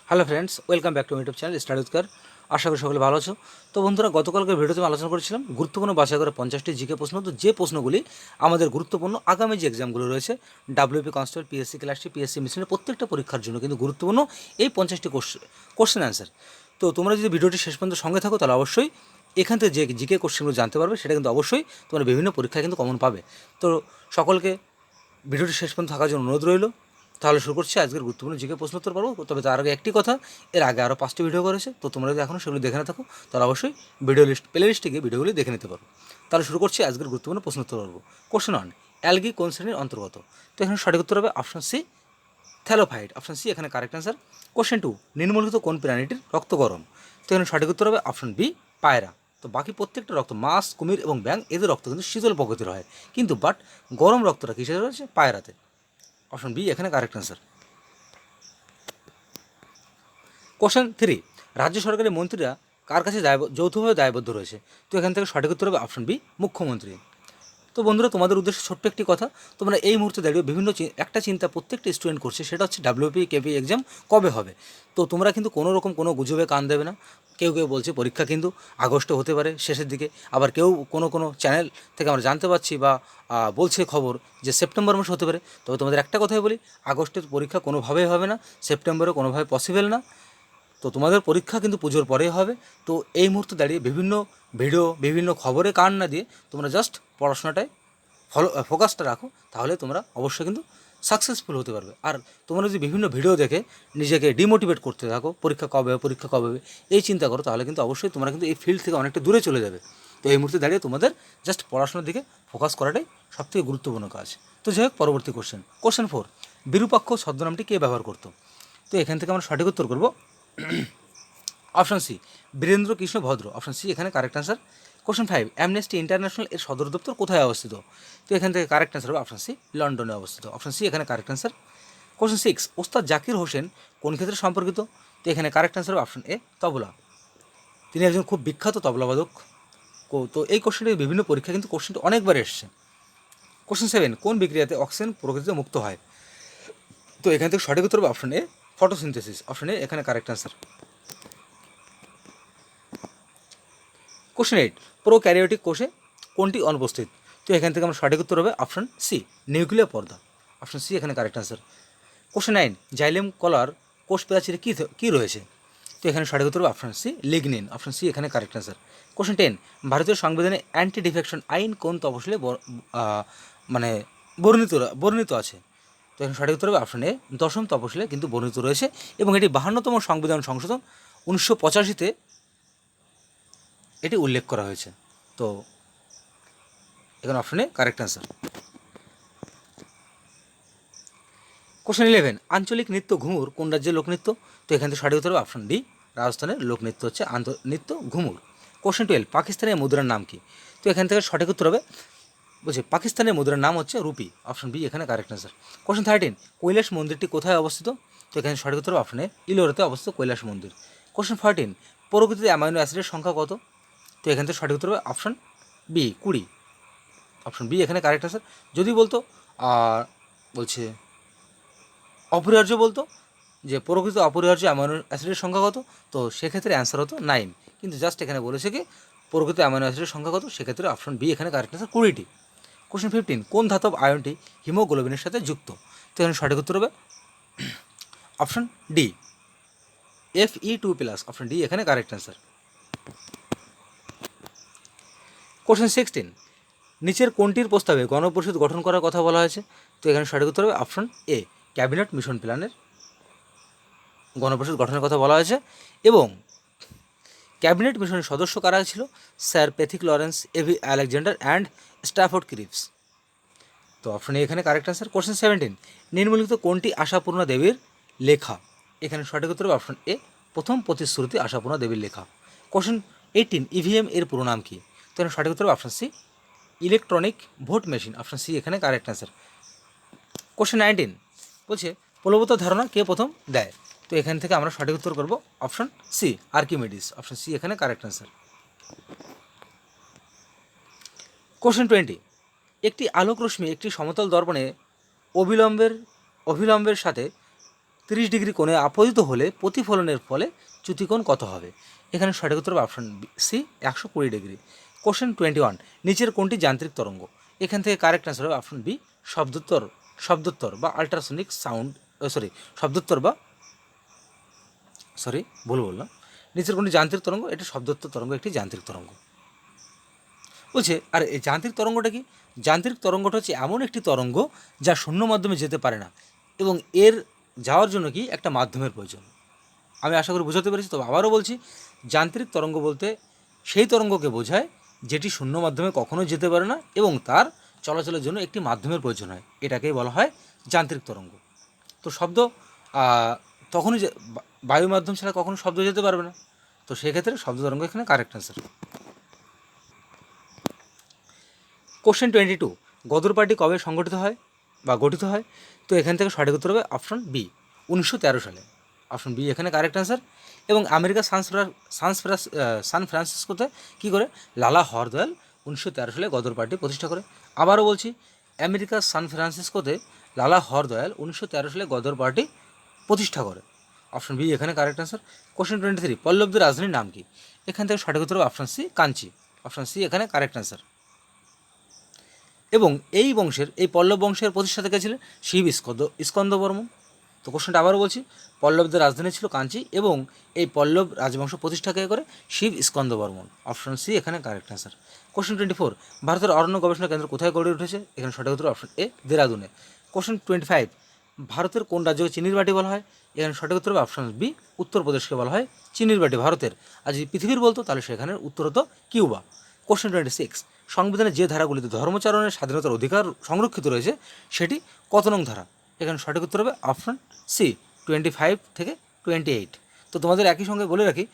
Hello friends, welcome back to YouTube channel study Utkar. আশা করি সকলে ভালো আছো। তো বন্ধুরা, গতকালকের ভিডিওতে আমি আলোচনা করেছিলাম গুরুত্বপূর্ণ বাছাই করে 50টি জিকে প্রশ্ন। তো যে প্রশ্নগুলি আমাদের গুরুত্বপূর্ণ আগামী যে এক্সামগুলো রয়েছে, ডাব্লিউপি কনস্টেবল, পিএসসি ক্লাসটি, পিএসসি মিশনের প্রত্যেকটা পরীক্ষার জন্য কিন্তু গুরুত্বপূর্ণ এই 50টি কোশ্চেন অ্যান্সার। তো তোমরা যদি ভিডিওটি শেষ পর্যন্ত সঙ্গে থাকো তাহলে অবশ্যই এখান থেকে যে জিকে কোশ্চেনগুলো জানতে পারবে, সেটা কিন্তু অবশ্যই তোমরা বিভিন্ন পরীক্ষায় কিন্তু কমন পাবে। তো সকলকে ভিডিওটি শেষ পর্যন্ত থাকার জন্য অনুরোধ রইল। তাহলে শুরু করছি আজকের গুরুত্বপূর্ণ জিকে প্রশ্ন উত্তর পারবো। তবে তার আগে একটি কথা, এর আগে আরও 5টি ভিডিও করেছে, তো তোমরা যদি এখনও সেগুলি দেখে না থাকো তাহলে অবশ্যই প্লে লিস্টে গিয়ে ভিডিওগুলি দেখে নিতে পারো। তাহলে শুরু করছি আজকের গুরুত্বপূর্ণ প্রশ্ন উত্তর পারবো। কোশ্চেন 1, অ্যালগি কোন শ্রেণীর অন্তর্গত? তো এখানে সঠিক উত্তর হবে অপশন সি, থ্যালোফাইট। অপশন সি এখানে কারেক্ট অ্যান্সার। কোশ্চেন 2, নিম্নলিখিত কোন প্রাণীটির রক্ত গরম? তো এখানে সঠিক উত্তর হবে অপশন বি, পায়রা। তো বাকি প্রত্যেকটা রক্ত, মাছ, কুমির এবং ব্যাঙ, এদের রক্ত কিন্তু শীতল প্রকৃতির হয়, কিন্তু গরম রক্তটা কিসের রয়েছে? পায়রাতে। অপশন বি এখানে কারেক্ট অ্যান্সার। কোশ্চেন 3, রাজ্য সরকারের মন্ত্রীরা কার কাছে যৌথভাবে দায়বদ্ধ রয়েছে? তো এখান থেকে সঠিক উত্তর হবে অপশন বি, মুখ্যমন্ত্রী। তো বন্ধুরা, তোমাদের উদ্দেশ্যে ছোট্ট একটি কথা, তোমরা এই মুহূর্তে দাঁড়িয়ে বিভিন্ন একটা চিন্তা প্রত্যেকটা স্টুডেন্ট করছে, সেটা হচ্ছে ডাব্লিউপি কেপি এক্সাম কবে হবে। তো তোমরা কিন্তু কোনো রকম কোনো গুজবে কান দেবে না। কেউ কেউ বলছে পরীক্ষা কিন্তু আগস্টে হতে পারে শেষের দিকে, আবার কেউ কোনো চ্যানেল থেকে আমরা জানতে পারছি বা বলছে খবর যে সেপ্টেম্বর মাসে হতে পারে। তবে তোমাদের একটা কথাই বলি, আগস্টের পরীক্ষা কোনোভাবেই হবে না, সেপ্টেম্বরে কোনোভাবে পসিবল না। তো তোমাদের পরীক্ষা কিন্তু পুজোর পরেই হবে। তো এই মুহূর্তে দাঁড়িয়ে বিভিন্ন ভিডিও, বিভিন্ন খবরে কান না দিয়ে তোমরা জাস্ট পড়াশোনাটায় ফোকাসটা রাখো, তাহলে তোমরা অবশ্যই কিন্তু সাকসেসফুল হতে পারবে। আর তোমরা যদি বিভিন্ন ভিডিও দেখে নিজেকে ডিমোটিভেট করতে থাকো, পরীক্ষা কবে হবে এই চিন্তা করো, তাহলে কিন্তু অবশ্যই তোমরা কিন্তু এই ফিল্ড থেকে অনেকটা দূরে চলে যাবে। তো এই মুহূর্তে দাঁড়িয়ে তোমাদের জাস্ট পড়াশোনার দিকে ফোকাস করাটাই সবথেকে গুরুত্বপূর্ণ কাজ। তো যাই হোক, পরবর্তী কোশ্চেন 4, বিরূপাক্ষ ছদ্মনামটি কে ব্যবহার করতো? তো এখান থেকে আমরা সঠিক উত্তর করবো অপশন সি, বীরেন্দ্র কৃষ্ণ ভদ্র। অপশন সি এখানে correct answer. Question 5, amnesty international এর সদর দপ্তর কোথায় অবস্থিত? তো এখান থেকে কারেক্ট অ্যান্সার হবে অপশন সি, লন্ডনে অবস্থিত। অপশন সি এখানে কারেক্ট অ্যান্সার। কোশ্চেন 6, ওস্তাদ জাকির হোসেন কোন ক্ষেত্রে সম্পর্কিত? তো এখানে কারেক্ট অ্যান্সার হবে অপশন এ, তবলা। তিনি একজন খুব বিখ্যাত তবলাবাদক। তো এই কোশ্চেনটি বিভিন্ন পরীক্ষা কিন্তু কোশ্চেনটি অনেকবার এসছে। কোশ্চেন 7, কোন বিক্রিয়াতে অক্সিজেন প্রকৃতিতে মুক্ত হয়? তো এখান থেকে সঠিক উত্তর হবে option A, photosynthesis. Option A এখানে কারেক্ট অ্যান্সার। কোশ্চেন 8, প্রোক্যারিওটিক কোষে কোনটি অনুপস্থিত? তো এখান থেকে আমরা সঠিক উত্তর হবে অপশন সি, নিউক্লিয়ার পর্দা। অপশন সি এখানে কারেক্ট অ্যান্সার। কোশ্চেন 9, জাইলেম কলার কোষ প্রাচীরে কী রয়েছে? তো এখানে সঠিক উত্তর হবে option C, lignin. Option C এখানে কারেক্ট অ্যান্সার। কোশ্চেন 10, ভারতীয় সংবিধানে অ্যান্টি ডিফেকশন আইন কোন তফসিলে মানে বর্ণিত আছে? তো এখানে সঠিক উত্তর হবে অপশন এ, 10ম তফসিলে কিন্তু বর্ণিত রয়েছে, এবং এটি 52তম সংবিধান সংশোধন 1985-তে এটি উল্লেখ করা হয়েছে। তো এখানে অপশনে কারেক্ট অ্যান্সার। কোশ্চেন 11, আঞ্চলিক নৃত্য ঘুমুর কোন রাজ্যের লোকনৃত্য? তো এখান থেকে সঠিক উত্তর হবে অপশন ডি, রাজস্থানের লোকনৃত্য হচ্ছে নৃত্য ঘুমুর। কোশ্চেন 12, পাকিস্তানের মুদ্রার নাম কি? তো এখান থেকে সঠিক উত্তর হবে, বলছি পাকিস্তানের মুদ্রার নাম হচ্ছে রুপি। অপশন বি এখানে কারেক্ট অ্যান্সার। কোশ্চেন 13, কৈলাস মন্দিরটি কোথায় অবস্থিত? তো এখানে সঠিক উত্তর অপশনে ইলোরাতে অবস্থিত কৈলাস মন্দির। কোশ্চেন 14, প্রকৃতিতে অ্যামাইনো অ্যাসিডের সংখ্যা কত? তো এখান থেকে সঠিক উত্তর হবে অপশন বি, 20। অপশন বি এখানে কারেক্ট অ্যান্সার। যদি বলতো বলছে অপরিহার্য, বলতো যে প্রকৃত অপরিহার্য অ্যামাইনো অ্যাসিডের সংখ্যা কত, তো সেক্ষেত্রে অ্যান্সার হতো 9। কিন্তু জাস্ট এখানে বলেছে কি প্রকৃত অ্যামাইনো অ্যাসিডের সংখ্যা কত, সেক্ষেত্রে অপশন বি এখানে কারেক্ট অ্যান্সার, 20টি। কোশ্চেন 15, কোন ধাতব আয়নটি হিমোগ্লোবিনের সাথে যুক্ত? তো এখানে সঠিক উত্তর হবে option D, Fe2+। Option D এখানে কারেক্ট অ্যান্সার। কোশ্চেন 16, নিচের কোনটির প্রস্তাবে গণপরিষদ গঠন করার কথা বলা হয়েছে? তো এখানে সঠিক উত্তর হবে অপশন এ, ক্যাবিনেট মিশন প্ল্যানের গণপরিষদ গঠনের কথা বলা হয়েছে। এবং ক্যাবিনেট মিশনের সদস্য কারা ছিল? Sir Pethick Lawrence, AV Alexander and Stafford Cripps. তো অপশন এ এখানে কারেক্ট অ্যান্সার। কোশ্চেন 17, নিম্নলিখিত কোনটি আশাপূর্ণা দেবীর লেখা? এখানে সঠিক উত্তর হবে অপশন এ, প্রথম প্রতিশ্রুতি আশাপূর্ণা দেবীর লেখা। কোশ্চেন 18, ইভিএম এর পুরো নাম কি? তো এখানে সঠিক উত্তর হবে option C, electronic vote machine. Option C এখানে কারেক্ট অ্যান্সার। কোশ্চেন 19 বলছে প্রলোভিত ধারণা কে প্রথম দেয়? তো এখান থেকে আমরা সঠিক উত্তর করব option C, Archimedes. Option C এখানে কারেক্ট অ্যান্সার। কোশ্চেন 20, একটি আলোক রশ্মি একটি সমতল দর্পণে অবিলম্বের সাথে 30 ডিগ্রি কোণে আপতিত হলে প্রতিফলনের ফলে চ্যুতিকোণ কত হবে? এখানে সঠিক উত্তর হবে অপশন সি 120 ডিগ্রি। কোশ্চেন 21, নিচের কোনটি যান্ত্রিক তরঙ্গ? এখান থেকে কারেক্ট অ্যান্সার হবে অপশন বি শব্দোত্তর বা আল্ট্রাসনিক সাউন্ড, শব্দোত্তর বা ভুল বললাম। নিচের কোনটি যান্ত্রিক তরঙ্গ? এটা শব্দোত্তর তরঙ্গ একটি যান্ত্রিক তরঙ্গ। বলছে আর এই যান্ত্রিক তরঙ্গটা কি? যান্ত্রিক তরঙ্গটা হচ্ছে এমন একটি তরঙ্গ যা শূন্য মাধ্যমে যেতে পারে না এবং এর যাওয়ার জন্য কি একটা মাধ্যমের প্রয়োজন। আমি আশা করি বোঝাতে পেরেছি। তবে আবারও বলছি, যান্ত্রিক তরঙ্গ বলতে সেই তরঙ্গকে বোঝায় যেটি শূন্য মাধ্যমে কখনোই যেতে পারে না এবং তার চলাচলের জন্য একটি মাধ্যমের প্রয়োজন হয়, এটাকেই বলা হয় যান্ত্রিক তরঙ্গ। তো শব্দ তখনই বায়ু মাধ্যম ছাড়া কখনো শব্দ যেতে পারবে না, তো সেক্ষেত্রে শব্দ তরঙ্গ এখানে correct answer. Question 22, Ghadar party কবে সংগঠিত হয় বা গঠিত হয়? তো এখান থেকে সঠিক উত্তর হবে অপশন বি 1913 সালে। অপশন বি এখানে কারেক্ট অ্যান্সার। এবং আমেরিকার সান ফ্রান্সিসকোতে কী করে লালা হরদয়াল 1913 সালে গদর পার্টি প্রতিষ্ঠা করে। আবারও বলছি, আমেরিকার সান ফ্রান্সিসকোতে লালা হরদয়াল 1913 সালে গদর পার্টি প্রতিষ্ঠা করে। অপশন বি এখানে কারেক্ট অ্যান্সার। কোশ্চেন 23, পল্লবদের রাজধানীর নাম কি? এখান থেকে সঠিক উত্তর হবে option C Kanchi. Option C এখানে কারেক্ট অ্যান্সার। এবং এই বংশের, এই পল্লব বংশের প্রতিষ্ঠাতা কে ছিলেন? শিব স্কন্দবর্মন। তো কোশ্চেনটা আবারও বলছি, পল্লবদের রাজধানী ছিল কাঞ্চি এবং এই পল্লব রাজবংশ প্রতিষ্ঠা কে করে? শিব স্কন্দবর্মন। অপশন সি এখানে কারেক্ট অ্যান্সার। কোশ্চেন 24, ভারতের অরণ্য গবেষণা কেন্দ্র কোথায় গড়ে উঠেছে? এখানে সঠিক উত্তর অপশন এ দেরাদুনে। কোশ্চেন 25, ভারতের কোন রাজ্যকে চিনির বাটি বলা হয়? এখানে সঠিক উত্তর হবে অপশন বি উত্তরপ্রদেশকে বলা হয় চিনির বাটি ভারতের। আর যদি পৃথিবীর বলতো তাহলে সেখানের উত্তর হতো কিউবা। কোশ্চেন 26, সংবিধানের যে ধারাগুলিতে ধর্মচারণের স্বাধীনতার অধিকার সংরক্ষিত রয়েছে সেটি কত নং ধারা? এখানে সঠিক উত্তর হবে অপশন সি 25 থেকে 28। তো তোমাদের একই সঙ্গে বলে রাখি,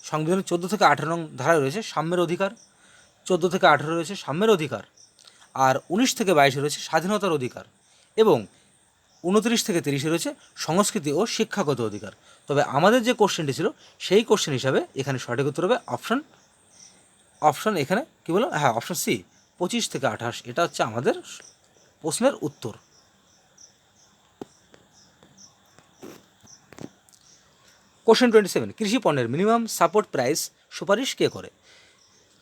সংবিধানের 14 থেকে 18 নং ধারা রয়েছে সাম্যের অধিকার, 14 থেকে 18 রয়েছে সাম্যের অধিকার, আর 19 থেকে 22 রয়েছে স্বাধীনতার অধিকার, এবং 29 থেকে 30 রয়েছে সংস্কৃতি ও শিক্ষাগত অধিকার। তবে আমাদের যে কোশ্চেনটি ছিল সেই কোশ্চেন হিসাবে এখানে সঠিক উত্তর হবে অপশন এখানে কী বলো, হ্যাঁ অপশন সি 25 থেকে 28, এটা হচ্ছে আমাদের প্রশ্নের উত্তর। কোশ্চেন 27, কৃষি পণ্যের মিনিমাম সাপোর্ট প্রাইস সুপারিশ কে করে?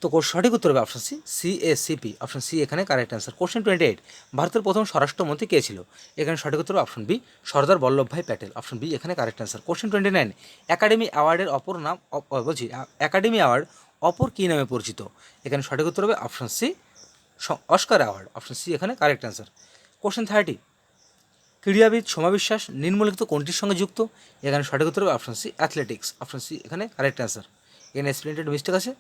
তো সঠিক উত্তর হবে option C CACP. Option C এখানে কারেক্ট অ্যান্সার। কোশ্চেন 28, ভারতের প্রথম স্বরাষ্ট্রমন্ত্রী কে ছিল? এখানে সঠিক উত্তর option B Sardar Vallabhbhai Patel. Option B এখানে কারেক্ট অ্যান্সার। কোশ্চেন 29, একাডেমি অ্যাওয়ার্ডের অপর নাম, বলছি একাডেমি অ্যাওয়ার্ড অপর কী নামে পরিচিত? এখানে সঠিক উত্তর হবে option C Oscar award. Option C এখানে কারেক্ট অ্যান্সার। কোশ্চেন 30, ক্রীড়াবিদ সমাবিশ্বাস নিম্নলিখিত কোনটির সঙ্গে যুক্ত? এখানে সঠিক উত্তর হবে option C athletics. Option C এখানে কারেক্ট অ্যান্সার। এখানে স্প্লিন্টেড মিস্টেক আছে।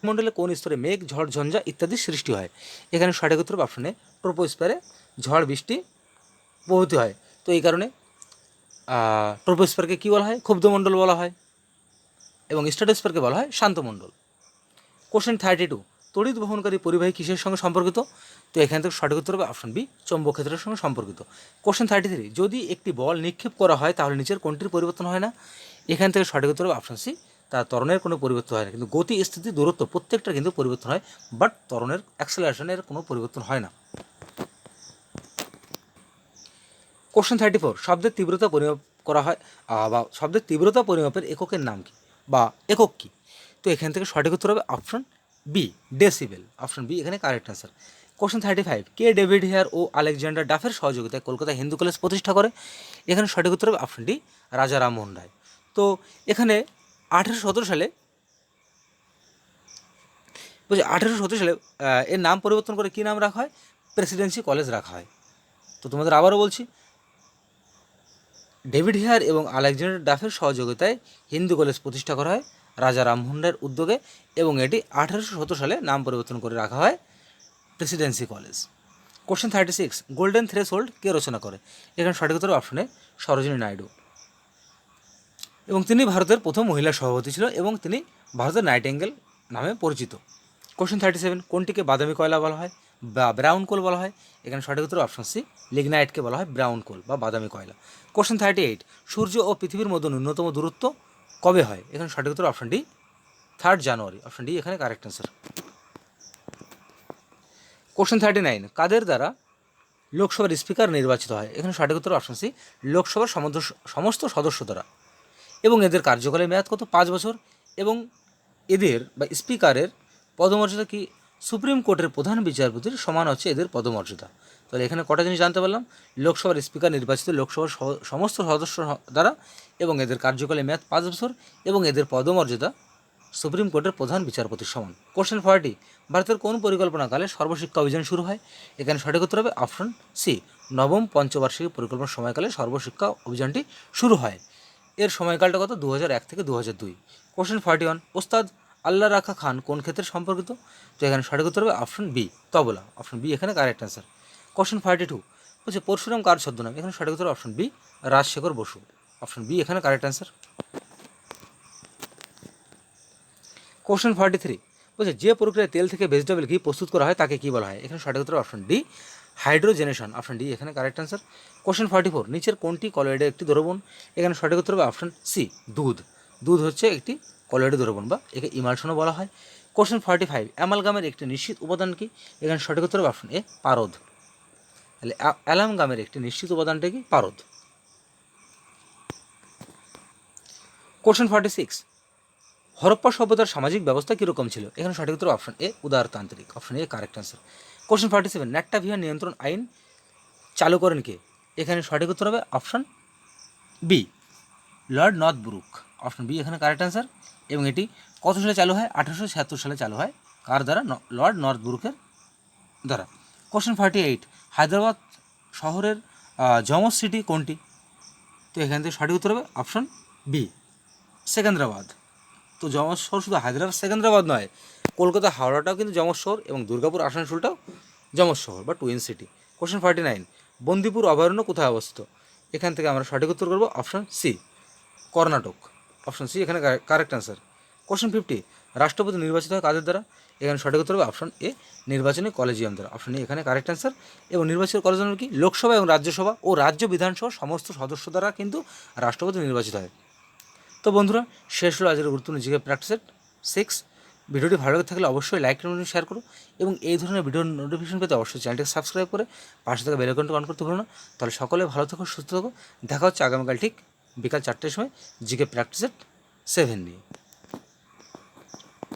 মণ্ডলে কোন স্তরে মেঘ, ঝড়, ঝঞ্ঝা ইত্যাদি সৃষ্টি হয়? এখানে সঠিক উত্তর অপশনে ট্রোপোস্ফিয়ারে ঝড় বৃষ্টি প্রভৃতি হয়। তো এই কারণে ট্রোপোস্ফিয়ারকে কী বলা হয়? ক্ষুব্ধমণ্ডল বলা হয়, এবং স্ট্র্যাটোস্ফিয়ারকে বলা হয় শান্তমণ্ডল। কোশ্চেন 32, তড়িৎ বহনকারী পরিবাহী কিসের সঙ্গে সম্পর্কিত? তো এখান থেকে সঠিক উত্তর হবে অপশন বি চৌম্বক ক্ষেত্রের সঙ্গে সম্পর্কিত। কোশ্চেন 33, যদি একটি বল নিক্ষেপ করা হয় তাহলে নিচের কোনটির পরিবর্তন হয় না? এখান থেকে সঠিক উত্তর হবে অপশন সি তার ত্বরণের কোনো পরিবর্তন হয় না, কিন্তু গতি, স্থিতি, দূরত্ব প্রত্যেকটা কিন্তু পরিবর্তন হয়, বাট ত্বরণের অ্যাক্সেলারেশনের কোনো পরিবর্তন হয় না। কোশ্চেন 34, শব্দের তীব্রতা পরিমাপ করা হয় বা শব্দের তীব্রতা পরিমাপের এককের নাম কি বা একক কী? তো এখান থেকে সঠিক উত্তর হবে option B decibel. Option B এখানে কারেক্ট অ্যান্সার। কোশ্চেন 35, কে ডেভিড হেয়ার ও আলেকজান্ডার ডাফের সহযোগিতায় কলকাতা হিন্দু কলেজ প্রতিষ্ঠা করে? এখানে সঠিক উত্তর হবে অপশন ডি রাজা রামমোহন রায়। তো এখানে 1817 সালে, বলছি 1817 সালে এর নাম পরিবর্তন করে কী নাম রাখা হয়? প্রেসিডেন্সি কলেজ রাখা হয়। তো তোমাদের আবারও বলছি, ডেভিড হেয়ার এবং আলেকজান্ডার ডাফের সহযোগিতায় হিন্দু কলেজ প্রতিষ্ঠা করা হয় রাজা রামমোহন রায়ের উদ্যোগে, এবং এটি 1817 সালে নাম পরিবর্তন করে রাখা হয় presidency college. Question 36, golden threshold কে রচনা করে? এখানে সঠিক উত্তর অপশনে সরোজিনী নাইডু, এবং তিনি ভারতের প্রথম মহিলা সভাপতি ছিল এবং তিনি ভারতের নাইটেঙ্গেল নামে পরিচিত। কোশ্চেন 37, কোনটিকে বাদামি কয়লা বলা হয় বা ব্রাউন কোল বলা হয়? এখানে সঠিক উত্তর অপশন সি লিগনাইটকে বলা হয় ব্রাউন কোল বা বাদামি কয়লা। কোশ্চেন 38, সূর্য ও পৃথিবীর মধ্যে ন্যূনতম দূরত্ব কবে হয়? এখানে সঠিক উত্তর অপশন ডি 3 জানুয়ারি। অপশন ডি এখানে কারেক্ট অ্যান্সার। কোশ্চেন 39, কাদের দ্বারা লোকসভার স্পিকার নির্বাচিত হয়। এখানে সঠিক উত্তর অপশন সি, লোকসভার সমস্ত সদস্য দ্বারা। এবং এদের কার্যকালের মেয়াদ কত? 5 বছর। এবং এদের বা স্পিকারের পদমর্যাদা কি? সুপ্রিম কোর্টের প্রধান বিচারপতির সমান হচ্ছে এদের পদমর্যাদা। তাহলে এখানে কটা জিনিস জানতে পারলাম, লোকসভার স্পিকার নির্বাচিত লোকসভার সমস্ত সদস্য দ্বারা, এবং এদের কার্যকালের মেয়াদ 5 বছর, এবং এদের পদমর্যাদা সুপ্রিম কোর্টের প্রধান বিচারপতির সমান। কোশ্চেন 40, ভারতের কোন পরিকল্পনাকালে সর্বশিক্ষা অভিযান শুরু হয়? এখানে সঠিক উত্তর হবে অপশন সি, নবম পঞ্চবার্ষিকী পরিকল্পনার সময়কালে সর্বশিক্ষা অভিযানটি শুরু হয়। এর সময়কালটা কত? 2001 থেকে 2002। কোশ্চেন 41, ওস্তাদ আল্লাহ রাখা খান কোন ক্ষেত্রে সম্পর্কিত? তো এখানে সঠিক উত্তর হবে option B, tabla. Option B এখানে কারেক্ট অ্যান্সার। কোশ্চেন 42, বলছে পরশুরাম কার ছদ্মনাম? এখানে সঠিক উত্তর option B, Rajshekhar Basu. Option B এখানে কারেক্ট অ্যান্সার। কোশ্চেন 43, বলছে যে প্রক্রিয়ায় তেল থেকে ভেজিটেবল ঘি প্রস্তুত করা হয় তাকে কী বলা হয়? এখানে সঠিক উত্তর option D, hydrogenation. Option D এখানে কারেক্ট অ্যান্সার। কোশ্চেন 44, নিচের কোনটি কলয়েডের একটি দ্রবণ? এখানে সঠিক উত্তর হবে অপশন সি, দুধ। দুধ হচ্ছে একটি কলয়েডের দ্রবণ, বা একে ইমালশনও বলা হয়। কোশ্চেন 45, অ্যামালগামের একটি নিশ্চিত উপাদান কি? এখানে সঠিক উত্তর হবে অপশন এ, পারদ। তাহলে অ্যামালগামের একটি নিশ্চিত উপাদানটা কি? পারদ। কোশ্চেন 46, হরপ্পা সভ্যতার সামাজিক ব্যবস্থা কীরকম ছিল? এখানে সঠিক উত্তর অপশন এ, উদারতান্ত্রিক। Option A correct answer. Question 47, ন্যাট্টাভিয়া নিয়ন্ত্রণ আইন চালু করেন কে? এখানে সঠিক উত্তর হবে option B, lord Northbrook. Option B এখানে কারেক্ট অ্যান্সার। এবং এটি কত সালে চালু হয়? 1876 সালে চালু হয়। কার দ্বারা? লর্ড নর্থব্রুকের দ্বারা। কোশ্চেন 48, হায়দ্রাবাদ শহরের যমজ সিটি কোনটি? তো এখান থেকে সঠিক উত্তর হবে অপশন বি, সেকেন্দ্রাবাদ। তো যমজ শহর শুধু হায়দ্রাবাদ সেকেন্দ্রাবাদ নয়, কলকাতা হাওড়াটাও কিন্তু যমজ শহর, এবং দুর্গাপুর আসানসোলটাও যমজ শহর বা টুইন সিটি। কোশ্চেন 49, বন্দিপুর অভয়ারণ্য কোথায় অবস্থিত? এখান থেকে আমরা সঠিক উত্তর করব option C, Karnataka. Option C এখানে কারেক্ট অ্যান্সার। কোশ্চেন 50, রাষ্ট্রপতি নির্বাচিত হয় কাদের দ্বারা? এখানে সঠিক উত্তর হবে অপশন এ, নির্বাচনী কলেজিয়াম দ্বারা। অপশন এ এখানে কারেক্ট অ্যান্সার। এবং নির্বাচিত কলেজিয়াম কি? লোকসভা এবং রাজ্যসভা ও রাজ্য বিধানসভা সমস্ত সদস্য দ্বারা কিন্তু রাষ্ট্রপতি নির্বাচিত হয়। তো বন্ধুরা, শেষ হলো আজকের গুরুত্বপূর্ণ জিকে প্র্যাকটিস সেট 6। ভিডিওটি ভালো লাগে থাকলে অবশ্যই লাইক এবং শেয়ার করো, এবং এই ধরনের ভিডিওর নোটিফিকেশন পেতে অবশ্যই চ্যানেলটিকে সাবস্ক্রাইব করে পাশে থাকা বেল আইকনটি অন করতে ভুলো না। তাহলে সকলে ভালো থাকো, সুস্থ থাকো। দেখা হচ্ছে আগামীকাল ঠিক বিকাল 4টের সময় জিকে প্র্যাকটিস সেট 7 নিয়ে।